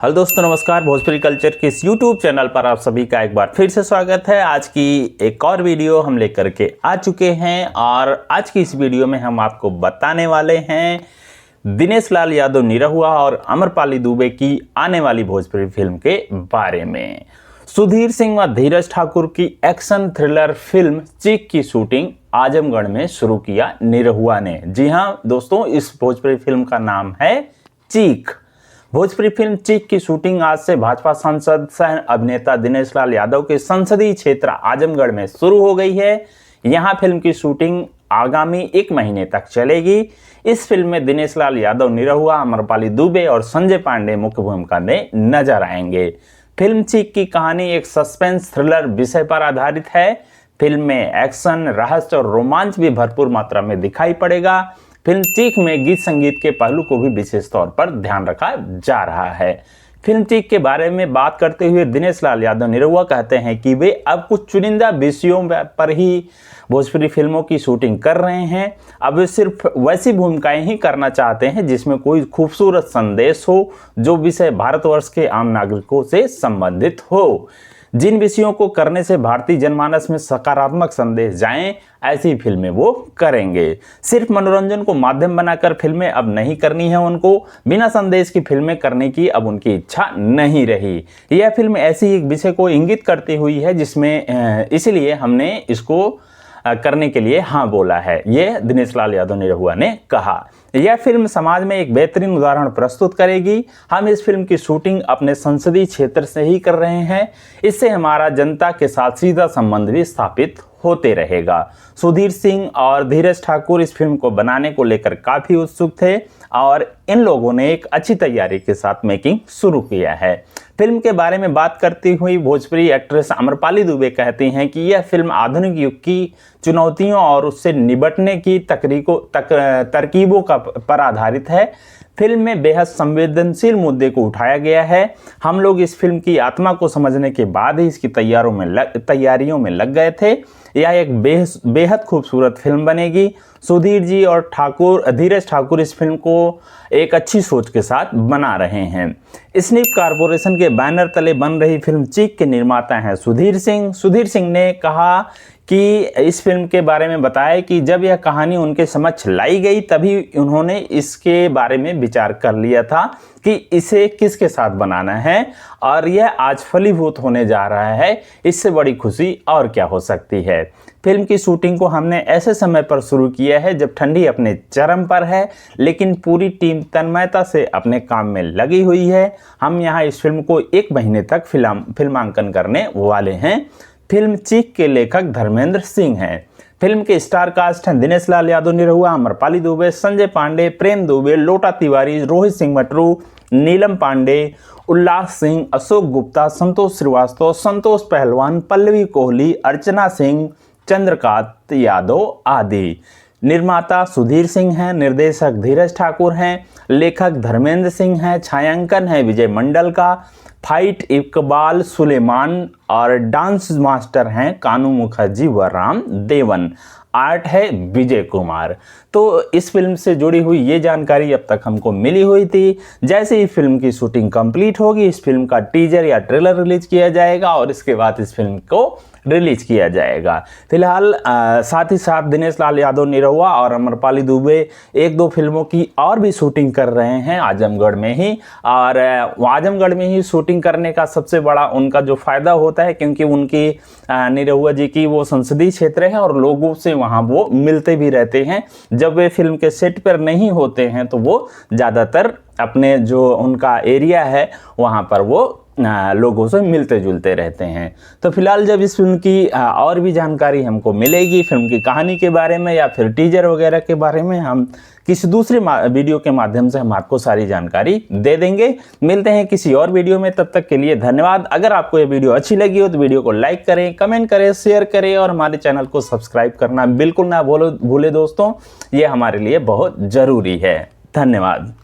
Hello दोस्तों, नमस्कार। Bhojpuri culture के इस यूट्यूब चैनल पर आप सभी का एक बार फिर से स्वागत है। आज की एक और वीडियो हम लेकर के आ चुके हैं और आज की इस वीडियो में हम आपको बताने वाले हैं दिनेश लाल यादव निरहुआ और अमरपाली दुबे की आने वाली भोजपुरी फिल्म के बारे में। सुधीर सिंह व धीरज ठाकुर की एक्शन थ्रिलर फिल्म चीक की शूटिंग आजमगढ़ में शुरू किया निरहुआ ने। जी हाँ दोस्तों, इस भोजपुरी फिल्म का नाम है चीक। भोजपुरी फिल्म चीक की शूटिंग आज से भाजपा सांसद सह अभिनेता दिनेश लाल यादव के संसदीय क्षेत्र आजमगढ़ में शुरू हो गई है। यहां फिल्म की शूटिंग आगामी 1 महीने तक चलेगी। इस फिल्म में दिनेश लाल यादव निरहुआ, अमरपाली दुबे और संजय पांडे मुख्य भूमिका में नजर आएंगे। फिल्म चीक की कहानी एक सस्पेंस थ्रिलर विषय पर आधारित है। फिल्म में एक्शन, रहस्य और रोमांच भी भरपूर मात्रा में दिखाई पड़ेगा। फिल्म चीक में गीत संगीत के पहलू को भी विशेष तौर पर ध्यान रखा जा रहा है। फिल्म चीक के बारे में बात करते हुए दिनेश लाल यादव निरहुआ कहते हैं कि वे अब कुछ चुनिंदा विषयों पर ही भोजपुरी फिल्मों की शूटिंग कर रहे हैं। अब वे सिर्फ वैसी भूमिकाएं ही करना चाहते हैं जिसमें कोई खूबसूरत संदेश हो, जो विषय भारतवर्ष के आम नागरिकों से संबंधित हो। जिन विषयों को करने से भारतीय जनमानस में सकारात्मक संदेश जाएं, ऐसी फिल्में वो करेंगे। सिर्फ मनोरंजन को माध्यम बनाकर फिल्में अब नहीं करनी है उनको। बिना संदेश की फिल्में करने की अब उनकी इच्छा नहीं रही। यह फिल्म ऐसी एक विषय को इंगित करती हुई है जिसमें इसलिए हमने इसको करने के लिए हाँ बोला है, ये दिनेश लाल यादव निरहुआ ने कहा। यह फिल्म समाज में एक बेहतरीन उदाहरण प्रस्तुत करेगी। हम इस फिल्म की शूटिंग अपने संसदीय क्षेत्र से ही कर रहे हैं। इससे हमारा जनता के साथ सीधा संबंध भी स्थापित होते रहेगा। सुधीर सिंह और धीरज ठाकुर इस फिल्म को बनाने को लेकर काफ़ी उत्सुक थे और इन लोगों ने एक अच्छी तैयारी के साथ मेकिंग शुरू किया है। फिल्म के बारे में बात करती हुई भोजपुरी एक्ट्रेस अमरपाली दुबे कहती हैं कि यह फिल्म आधुनिक युग की चुनौतियों और उससे निपटने की तरकीबों पर आधारित है। फिल्म में बेहद संवेदनशील मुद्दे को उठाया गया है। हम लोग इस फिल्म की आत्मा को समझने के बाद ही इसकी तैयारियों में लग गए थे। यह एक बेहद खूबसूरत फिल्म बनेगी। सुधीर जी और धीरज ठाकुर इस फिल्म को एक अच्छी सोच के साथ बना रहे हैं। स्निप कॉरपोरेशन के बैनर तले बन रही फिल्म चीक के निर्माता हैं सुधीर सिंह। सुधीर सिंह ने कहा कि इस फिल्म के बारे में बताया कि जब यह कहानी उनके समक्ष लाई गई तभी उन्होंने इसके बारे में विचार कर लिया था कि इसे किसके साथ बनाना है और यह आज फलीभूत होने जा रहा है। इससे बड़ी खुशी और क्या हो सकती है। फिल्म की शूटिंग को हमने ऐसे समय पर शुरू किया है जब ठंडी अपने चरम पर है, लेकिन पूरी टीम तन्मयता से अपने काम में लगी हुई है। हम यहाँ इस फिल्म को 1 महीने तक फिल्मांकन करने वाले हैं। फिल्म चीक के लेखक धर्मेंद्र सिंह हैं। फिल्म के स्टार कास्ट हैं दिनेश लाल यादव निरहुआ, अमरपाली दुबे, संजय पांडे, प्रेम दुबे, लोटा तिवारी, रोहित सिंह मटरू, नीलम पांडे, उल्लास सिंह, अशोक गुप्ता, संतोष श्रीवास्तव, संतोष पहलवान, पल्लवी कोहली, अर्चना सिंह, चंद्रकांत यादव आदि। निर्माता सुधीर सिंह हैं, निर्देशक धीरज ठाकुर हैं, लेखक धर्मेंद्र सिंह हैं, छायांकन है विजय मंडल का, फाइट इकबाल सुलेमान और डांस मास्टर हैं कानू मुखर्जी व राम देवन। आर्ट है विजय कुमार। तो इस फिल्म से जुड़ी हुई ये जानकारी अब तक हमको मिली हुई थी। जैसे ही फिल्म की शूटिंग कंप्लीट होगी, इस फिल्म का टीजर या ट्रेलर रिलीज किया जाएगा और इसके बाद इस फिल्म को रिलीज किया जाएगा। फिलहाल साथ ही साथ दिनेश लाल यादव निरहुआ और अमरपाली दुबे 1-2 फिल्मों की और भी शूटिंग कर रहे हैं आजमगढ़ में ही। और आजमगढ़ में ही शूटिंग करने का सबसे बड़ा उनका जो फायदा होता है, क्योंकि उनकी निरहुआ जी की वो संसदीय क्षेत्र है और लोगों से वहाँ वो मिलते भी रहते हैं। जब वे फिल्म के सेट पर नहीं होते हैं तो वो ज़्यादातर अपने जो उनका एरिया है वहाँ पर वो लोगों से मिलते जुलते रहते हैं। तो फिलहाल जब इस फिल्म की और भी जानकारी हमको मिलेगी, फिल्म की कहानी के बारे में या फिर टीजर वगैरह के बारे में, हम किसी दूसरे वीडियो के माध्यम से हम आपको सारी जानकारी दे देंगे। मिलते हैं किसी और वीडियो में, तब तक के लिए धन्यवाद। अगर आपको ये वीडियो अच्छी लगी हो तो वीडियो को लाइक करें, कमेंट करें, शेयर करें और हमारे चैनल को सब्सक्राइब करना बिल्कुल ना भूले दोस्तों, ये हमारे लिए बहुत ज़रूरी है। धन्यवाद।